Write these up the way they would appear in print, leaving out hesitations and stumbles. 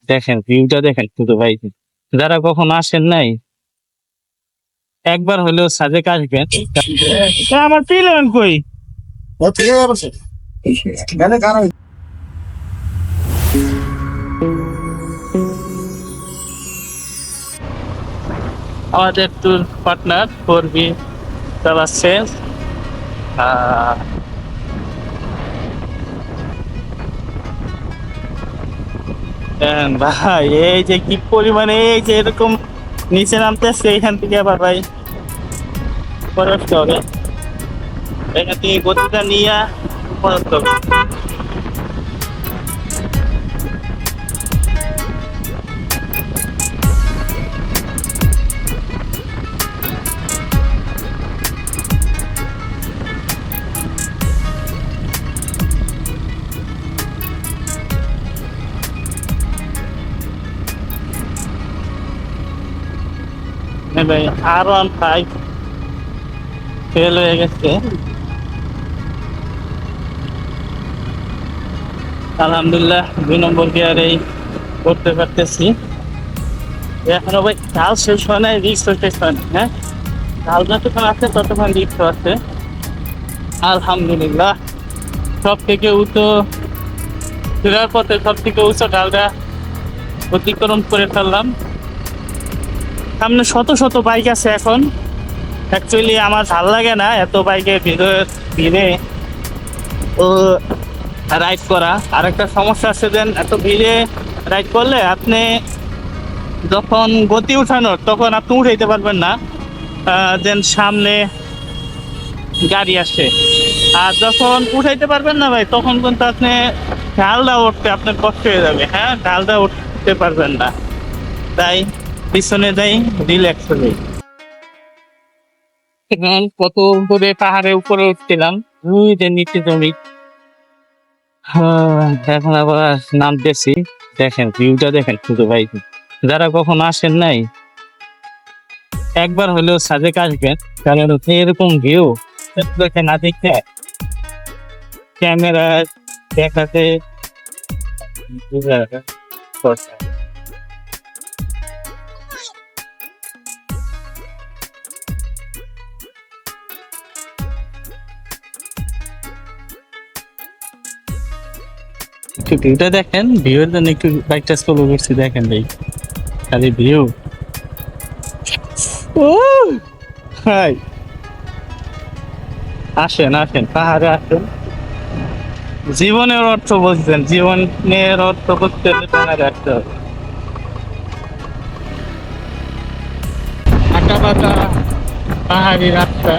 দেখেন ভিউটা দেখেন শুধু ভাই, যারা কখনো আসেন নাই একবার হলেও সাজেক আসবেন। আমার পিলেন কই? আমাদের ট্যুর পার্টনার করবি চালাচ্ছে। ভাই এই যে কি পরিমাণে এই যে এরকম নিচে নামতেছে, এখান থেকে আবার ভাই উপরে উঠতে হবে, এখান থেকে গতিটা নিয়ে উপরে উঠতে হবে। ভাই R15 ফেল হয়ে গেছে, আলহামদুলিল্লাহ 2 নম্বর গিয়ারেই করতে পারতেছি। এখনো ভাই ঢাল শেষ হয় নাই, রিক্স শেষ হয় না। হ্যাঁ, ঢাল যতক্ষণ আছে ততক্ষণ রিক্স আছে। আলহামদুলিল্লাহ সব থেকে উঁচু ফেরার পথে সব থেকে উঁচু ঢালটা অতিক্রম করে ফেললাম। সামনে শত শত বাইক আছে এখন। অ্যাকচুয়ালি আমার ভাল লাগে না এত বাইকে ভিড়ে ও রাইড করা। আর একটা সমস্যা আছে, দেন এত ভিড়ে রাইড করলে আপনি যখন গতি উঠানোর তখন আপনি উঠাইতে পারবেন না, দেন সামনে গাড়ি আসে। আর যখন উঠাইতে পারবেন না ভাই, তখন কিন্তু আপনি ঢালটা উঠতে আপনার কষ্ট হয়ে যাবে। হ্যাঁ, ঢালটা উঠতে পারবেন না, তাই পিছনে যাই, রিল্যাক্স হয়ে যাই। কত উপরে পাহাড়ের উপরে উঠছিলাম, ওই যে নিচে জমি। এখন আবার নামতেছি। দেখেন ভিউটা দেখেন শুধু ভাই, যারা কখনো আসেন নাই একবার হলেও সাজেক আসবেন, কারণ এরকম ভিউ না দেখতে ক্যামেরা দেখাতে একটু ভিউটা দেখেন, ভিউর জন্য একটু বাইকটা স্লো করছি। দেখেন ভাই খালি ভিউ। ও হাই, আসেন আসেন পাহাড়ে আসেন, জীবনের অর্থ বুঝছেন, জীবনের অর্থ বুঝতে হলে পাহাড়ে আসতে হবে। আঁকা বাঁকা পাহাড়ি রাস্তা।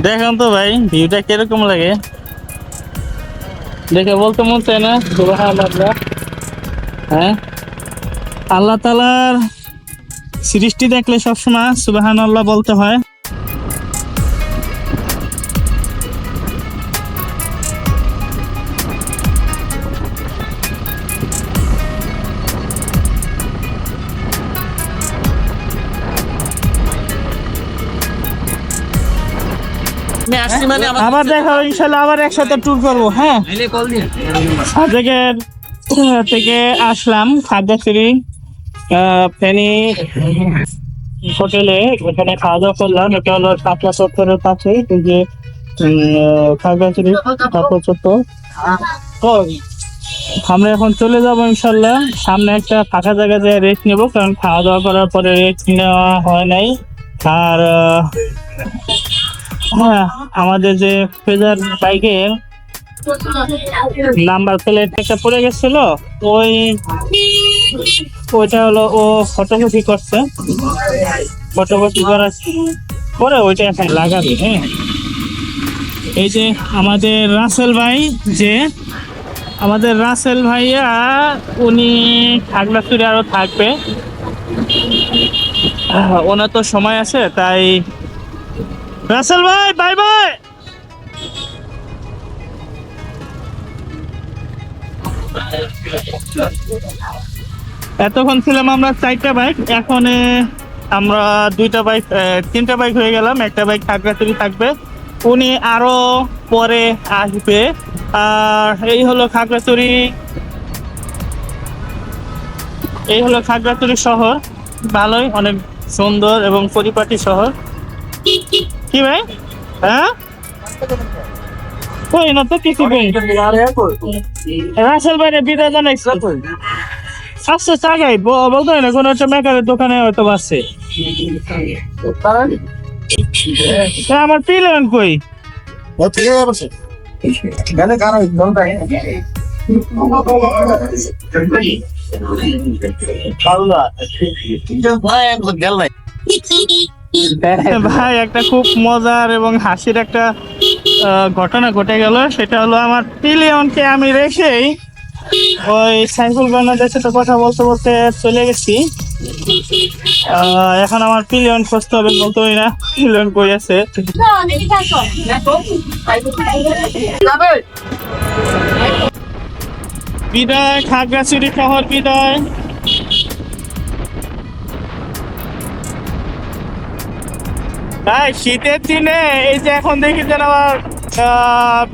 দেখেন তো ভাই ভিউটা কিরকম লাগে, দেখে বলতে মন চায় না সুবহানাল্লাহ। হ্যাঁ, আল্লাহ তাআলার সৃষ্টি দেখলে সবসময় সুবহানাল্লাহ বলতে হয়। আবার দেখা হবে ইনশাল্লাহ, আবার একসাথে ট্যুর করবো। হ্যাঁ, থেকে আসলাম খাগড়াছড়ি ফেনী হোটেলে, ওখানে খাওয়া দাওয়া করলাম। এটা হলো শাপলা চত্বরের পাশে, এই যে খাগড়াছড়ি শাপলা চত্বর। আমরা এখন চলে যাবো ইনশাল্লাহ, সামনে একটা ফাঁকা জায়গায় যেয়ে রেস্ট নেবো, কারণ খাওয়া দাওয়া করার পরে রেস্ট নেওয়া হয় নাই। আর হ্যাঁ, আমাদের যে ফেজার বাইকের নাম্বার প্লেট একটা পড়ে গেছিল, ওইটা হলো ও ফটোকপি করছে, ফটোকপি করার পরে ওইটা এখন লাগাবে। হ্যাঁ, এই যে আমাদের রাসেল ভাই, যে আমাদের রাসেল ভাইয়া উনি খাগড়াছড়ি আরো থাকবে, ওনার তো সময় আছে, তাই রাসেল ভাই বাই বাই। এতক্ষণ ছিলাম আমরা 4টা বাইক, এখন আমরা তিনটা বাইক হয়ে গেলাম, একটা বাইক খাগড়াছড়ি থাকবে, উনি আরো পরে আসবে। আর এই হলো খাগড়াছড়ি শহর, ভালোই, অনেক সুন্দর এবং পরিপাটি শহর। কি ভাই? হ্যাঁ, কই না তো কিছু কই। রাসেল ভাই বিদায় জানাইছি। আচ্ছা চাগাই বলতো না কোনো একটা মেকারের দোকানে হয়তো বাসছে। আমার পিলেন কই? ভাই একটা খুব মজার এবং হাসির একটা ঘটনা ঘটে গেল। সেটা হলো আমার পিলিয়নকে আমি রেখেই ওই সাইফুল বাংলাদেশে তো কথা বলতে বলতে চলে গেছি। এখন আমার পিলিয়ন খুঁজতে হবে, বলতে হয় না পিলিয়ন কই আছে। বিদায় খাগড়াছড়ি শহর, বিদায়। ভাই শীতের দিনে এই যে এখন দেখি যেন আবার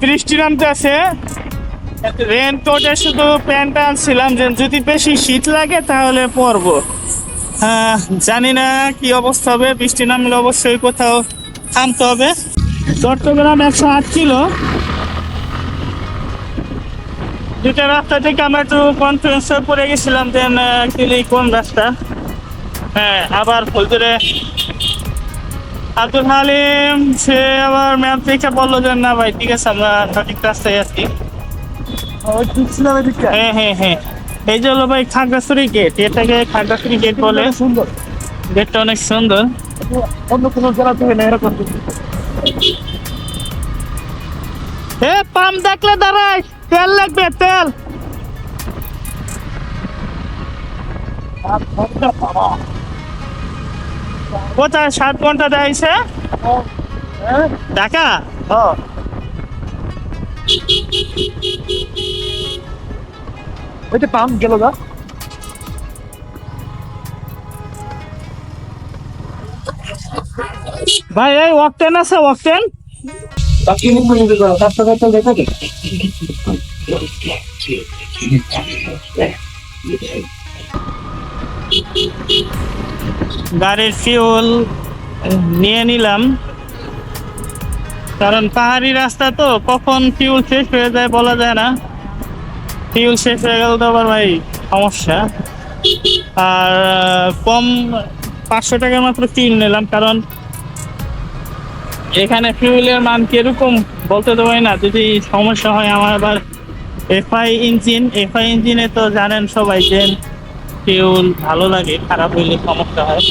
বৃষ্টি নামতে আছে, রেনকোটে শুধু প্যান্টটা আনছিলাম যে যদি বেশি শীত লাগে তাহলে পরবো। জানি না কি অবস্থা হবে, বৃষ্টি নামলে অবশ্যই কোথাও থামতে হবে। চট্টগ্রাম 108 কিলো, দুটা রাস্তা থেকে আমরা একটু কনফারেন্স পড়ে গেছিলাম, দেন অ্যাকচুয়ালি কোন রাস্তা। হ্যাঁ, আবার ফজরে আব্দুল হালিম সে আবার ম্যাপ দেখে বললো যে না ভাই ঠিক আছে আমরা সঠিক রাস্তায় আছি। হ্যাঁ হ্যাঁ হ্যাঁ, এই যে হলো ভাই খাগড়াছড়ি গেট, এটাকে খাগড়াছড়ি গেট বলে। সুন্দর গেটটা, অনেক সুন্দর, অন্য কোনো জেলাতে হয় না এরকম। পাম্প দেখলে দাঁড়ায়, তেল লাগবে, তেল। কোথায় 7 ঘন্টা দেয়ছে ঢাকা? পাম্প গেল গা। ভাই এই ওয়াকটেন আছে, ওয়াকটেন গাড়ির ফিউল নিয়ে নিলাম, কারণ পাহাড়ি রাস্তা তো কখন ফিউল শেষ হয়ে যায় বলা যায় না। ফিউল শেষ হয়ে গেল তো আবার ভাই সমস্যা। আর কম 500 টাকার মাত্র ফিউল নিলাম, কারণ এখানে ফিউলের মান কিরকম বলতে তো হয় না, যদি সমস্যা হয়। আমার আবার এফআই ইঞ্জিনে তো জানেন সবাই যে ফিউল ভালো লাগে, খারাপ হইলে সমস্যা হয়।